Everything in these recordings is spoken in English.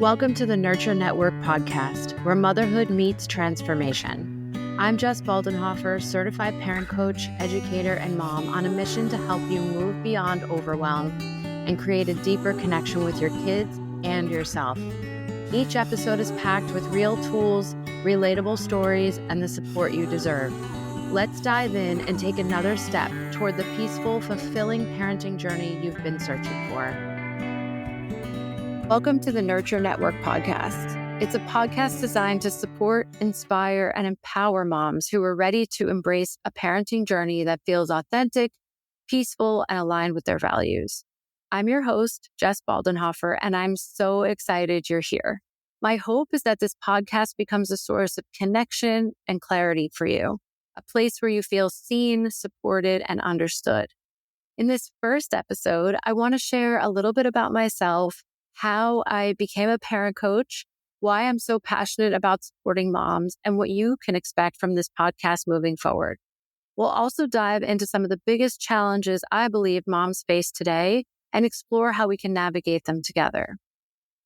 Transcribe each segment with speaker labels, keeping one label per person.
Speaker 1: Welcome to the Nurture Network podcast, where motherhood meets transformation. I'm Jess Baldenhofer, certified parent coach, educator, and mom on a mission to help you move beyond overwhelm and create a deeper connection with your kids and yourself. Each episode is packed with real tools, relatable stories, and the support you deserve. Let's dive in and take another step toward the peaceful, fulfilling parenting journey you've been searching for. Welcome to the Nurture Network podcast. It's a podcast designed to support, inspire, and empower moms who are ready to embrace a parenting journey that feels authentic, peaceful, and aligned with their values. I'm your host, Jess Baldenhofer, and I'm so excited you're here. My hope is that this podcast becomes a source of connection and clarity for you, a place where you feel seen, supported, and understood. In this first episode, I want to share a little bit about myself, how I became a parent coach, why I'm so passionate about supporting moms, and what you can expect from this podcast moving forward. We'll also dive into some of the biggest challenges I believe moms face today and explore how we can navigate them together.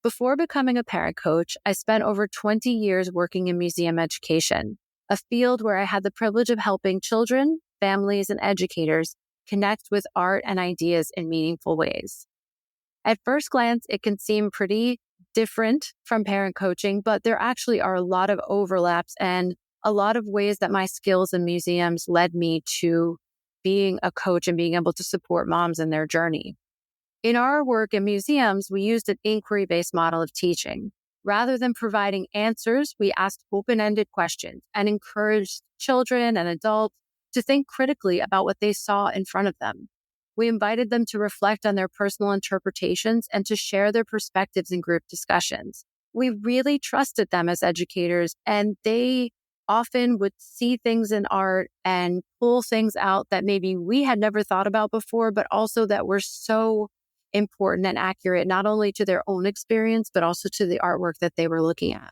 Speaker 1: Before becoming a parent coach, I spent over 20 years working in museum education, a field where I had the privilege of helping children, families, and educators connect with art and ideas in meaningful ways. At first glance, it can seem pretty different from parent coaching, but there actually are a lot of overlaps and a lot of ways that my skills in museums led me to being a coach and being able to support moms in their journey. In our work in museums, we used an inquiry-based model of teaching. Rather than providing answers, we asked open-ended questions and encouraged children and adults to think critically about what they saw in front of them. We invited them to reflect on their personal interpretations and to share their perspectives in group discussions. We really trusted them as educators, and they often would see things in art and pull things out that maybe we had never thought about before, but also that were so important and accurate, not only to their own experience, but also to the artwork that they were looking at.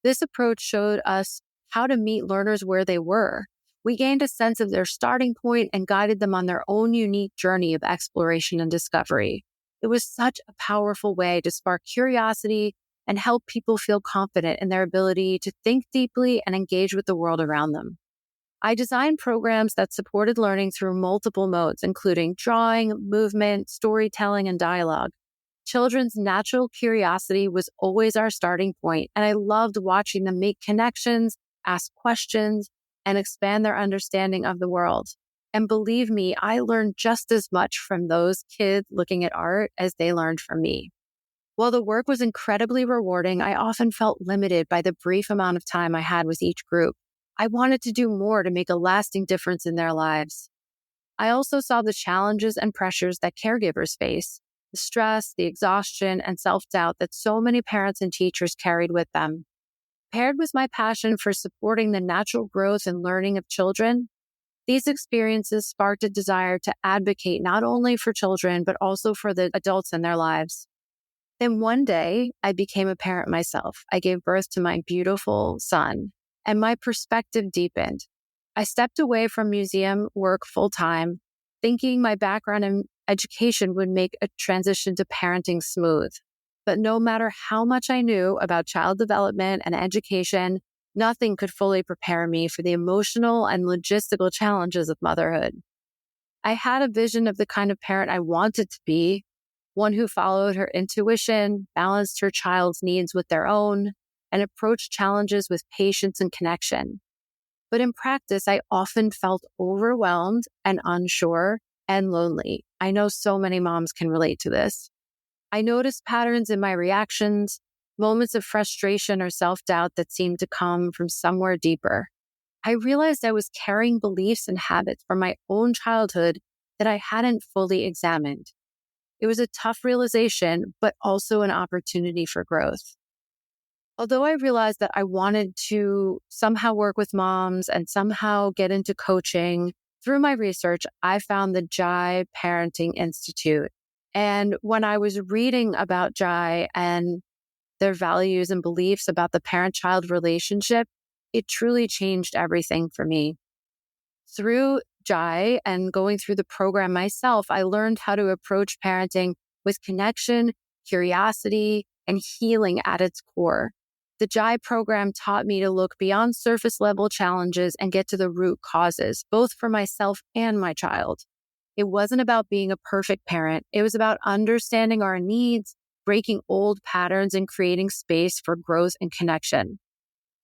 Speaker 1: This approach showed us how to meet learners where they were. We gained a sense of their starting point and guided them on their own unique journey of exploration and discovery. It was such a powerful way to spark curiosity and help people feel confident in their ability to think deeply and engage with the world around them. I designed programs that supported learning through multiple modes, including drawing, movement, storytelling, and dialogue. Children's natural curiosity was always our starting point, and I loved watching them make connections, ask questions, and expand their understanding of the world. And believe me, I learned just as much from those kids looking at art as they learned from me. While the work was incredibly rewarding, I often felt limited by the brief amount of time I had with each group. I wanted to do more to make a lasting difference in their lives. I also saw the challenges and pressures that caregivers face, the stress, the exhaustion, and self-doubt that so many parents and teachers carried with them. Paired with my passion for supporting the natural growth and learning of children, these experiences sparked a desire to advocate not only for children, but also for the adults in their lives. Then one day, I became a parent myself. I gave birth to my beautiful son, and my perspective deepened. I stepped away from museum work full-time, thinking my background in education would make a transition to parenting smooth. But no matter how much I knew about child development and education, nothing could fully prepare me for the emotional and logistical challenges of motherhood. I had a vision of the kind of parent I wanted to be, one who followed her intuition, balanced her child's needs with their own, and approached challenges with patience and connection. But in practice, I often felt overwhelmed and unsure and lonely. I know so many moms can relate to this. I noticed patterns in my reactions, moments of frustration or self-doubt that seemed to come from somewhere deeper. I realized I was carrying beliefs and habits from my own childhood that I hadn't fully examined. It was a tough realization, but also an opportunity for growth. Although I realized that I wanted to somehow work with moms and somehow get into coaching, through my research, I found the Jai Parenting Institute. And when I was reading about Jai and their values and beliefs about the parent-child relationship, it truly changed everything for me. Through Jai and going through the program myself, I learned how to approach parenting with connection, curiosity, and healing at its core. The JAI program taught me to look beyond surface level challenges and get to the root causes, both for myself and my child. It wasn't about being a perfect parent. It was about understanding our needs, breaking old patterns, and creating space for growth and connection.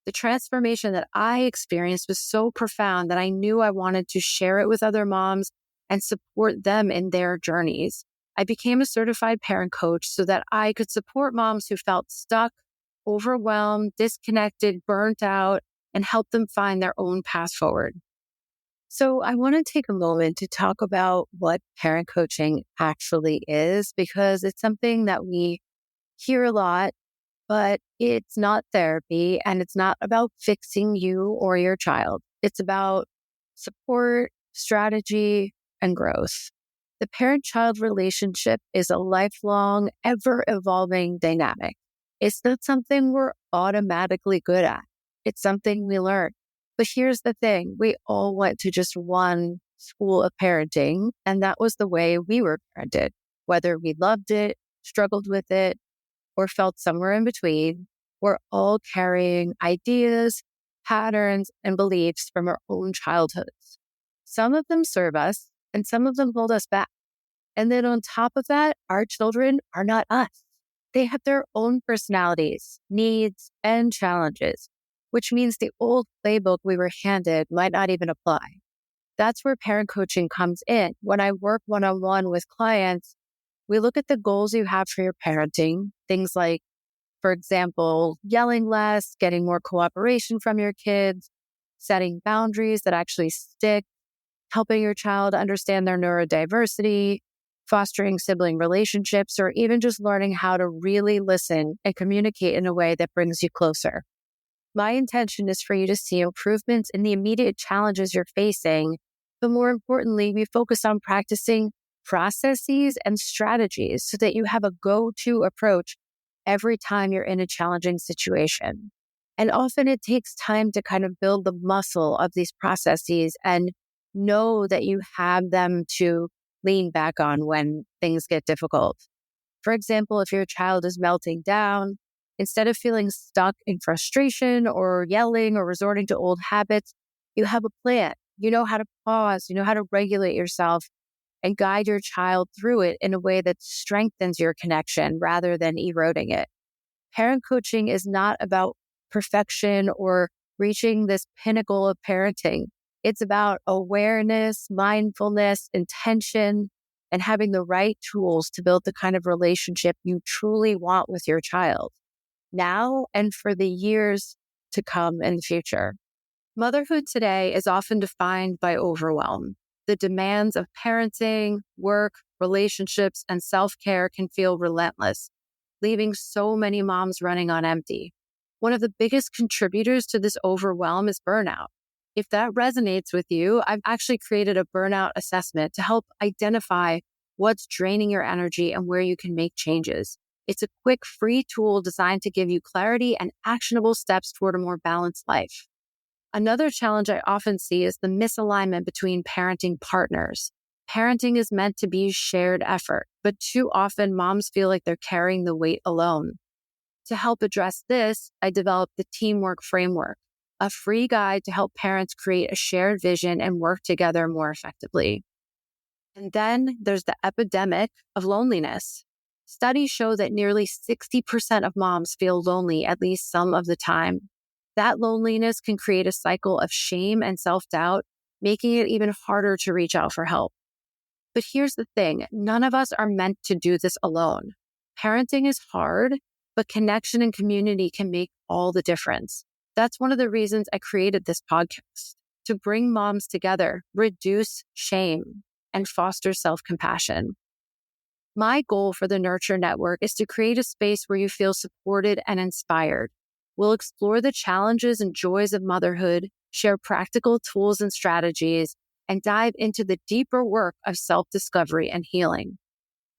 Speaker 1: The transformation that I experienced was so profound that I knew I wanted to share it with other moms and support them in their journeys. I became a certified parent coach so that I could support moms who felt stuck, overwhelmed, disconnected, burnt out, and help them find their own path forward. So I want to take a moment to talk about what parent coaching actually is, because it's something that we hear a lot, but it's not therapy and it's not about fixing you or your child. It's about support, strategy, and growth. The parent-child relationship is a lifelong, ever-evolving dynamic. It's not something we're automatically good at. It's something we learn. But here's the thing. We all went to just one school of parenting, and that was the way we were parented. Whether we loved it, struggled with it, or felt somewhere in between, we're all carrying ideas, patterns, and beliefs from our own childhoods. Some of them serve us, and some of them hold us back. And then on top of that, our children are not us. They have their own personalities, needs, and challenges, which means the old playbook we were handed might not even apply. That's where parent coaching comes in. When I work one-on-one with clients, we look at the goals you have for your parenting, things like, for example, yelling less, getting more cooperation from your kids, setting boundaries that actually stick, helping your child understand their neurodiversity, fostering sibling relationships, or even just learning how to really listen and communicate in a way that brings you closer. My intention is for you to see improvements in the immediate challenges you're facing, but more importantly, we focus on practicing processes and strategies so that you have a go-to approach every time you're in a challenging situation. And often it takes time to kind of build the muscle of these processes and know that you have them to lean back on when things get difficult. For example, if your child is melting down, instead of feeling stuck in frustration or yelling or resorting to old habits, you have a plan. You know how to pause, you know how to regulate yourself and guide your child through it in a way that strengthens your connection rather than eroding it. Parent coaching is not about perfection or reaching this pinnacle of parenting. It's about awareness, mindfulness, intention, and having the right tools to build the kind of relationship you truly want with your child now and for the years to come in the future. Motherhood today is often defined by overwhelm. The demands of parenting, work, relationships, and self-care can feel relentless, leaving so many moms running on empty. One of the biggest contributors to this overwhelm is burnout. If that resonates with you, I've actually created a burnout assessment to help identify what's draining your energy and where you can make changes. It's a quick, free tool designed to give you clarity and actionable steps toward a more balanced life. Another challenge I often see is the misalignment between parenting partners. Parenting is meant to be shared effort, but too often moms feel like they're carrying the weight alone. To help address this, I developed the Teamwork Framework, a free guide to help parents create a shared vision and work together more effectively. And then there's the epidemic of loneliness. Studies show that nearly 60% of moms feel lonely at least some of the time. That loneliness can create a cycle of shame and self-doubt, making it even harder to reach out for help. But here's the thing, none of us are meant to do this alone. Parenting is hard, but connection and community can make all the difference. That's one of the reasons I created this podcast, to bring moms together, reduce shame, and foster self-compassion. My goal for the Nurture Network is to create a space where you feel supported and inspired. We'll explore the challenges and joys of motherhood, share practical tools and strategies, and dive into the deeper work of self-discovery and healing.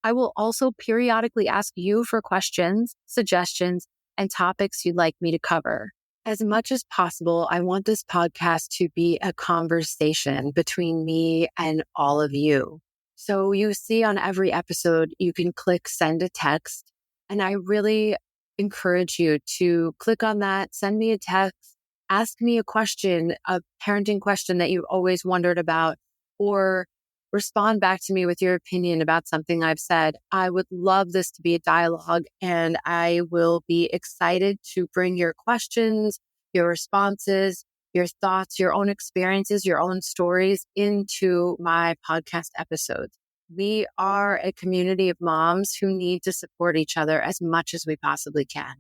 Speaker 1: I will also periodically ask you for questions, suggestions, and topics you'd like me to cover. As much as possible, I want this podcast to be a conversation between me and all of you. So you see on every episode, you can click send a text. And I really encourage you to click on that, send me a text, ask me a question, a parenting question that you've always wondered about, or respond back to me with your opinion about something I've said. I would love this to be a dialogue, and I will be excited to bring your questions, your responses, your thoughts, your own experiences, your own stories into my podcast episodes. We are a community of moms who need to support each other as much as we possibly can.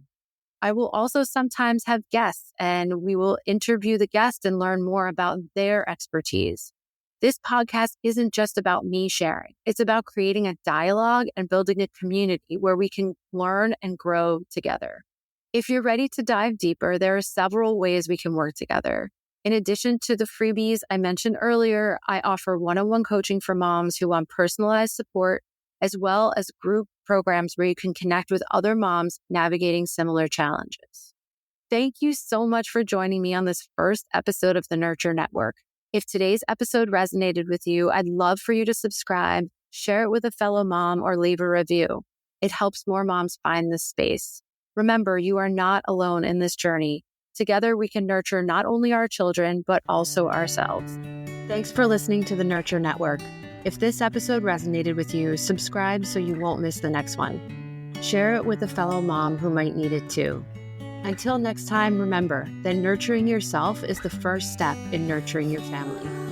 Speaker 1: I will also sometimes have guests, and we will interview the guest and learn more about their expertise. This podcast isn't just about me sharing. It's about creating a dialogue and building a community where we can learn and grow together. If you're ready to dive deeper, there are several ways we can work together. In addition to the freebies I mentioned earlier, I offer one-on-one coaching for moms who want personalized support, as well as group programs where you can connect with other moms navigating similar challenges. Thank you so much for joining me on this first episode of the Nurture Network. If today's episode resonated with you, I'd love for you to subscribe, share it with a fellow mom, or leave a review. It helps more moms find this space. Remember, you are not alone in this journey. Together, we can nurture not only our children, but also ourselves. Thanks for listening to the Nurture Network. If this episode resonated with you, subscribe so you won't miss the next one. Share it with a fellow mom who might need it too. Until next time, remember that nurturing yourself is the first step in nurturing your family.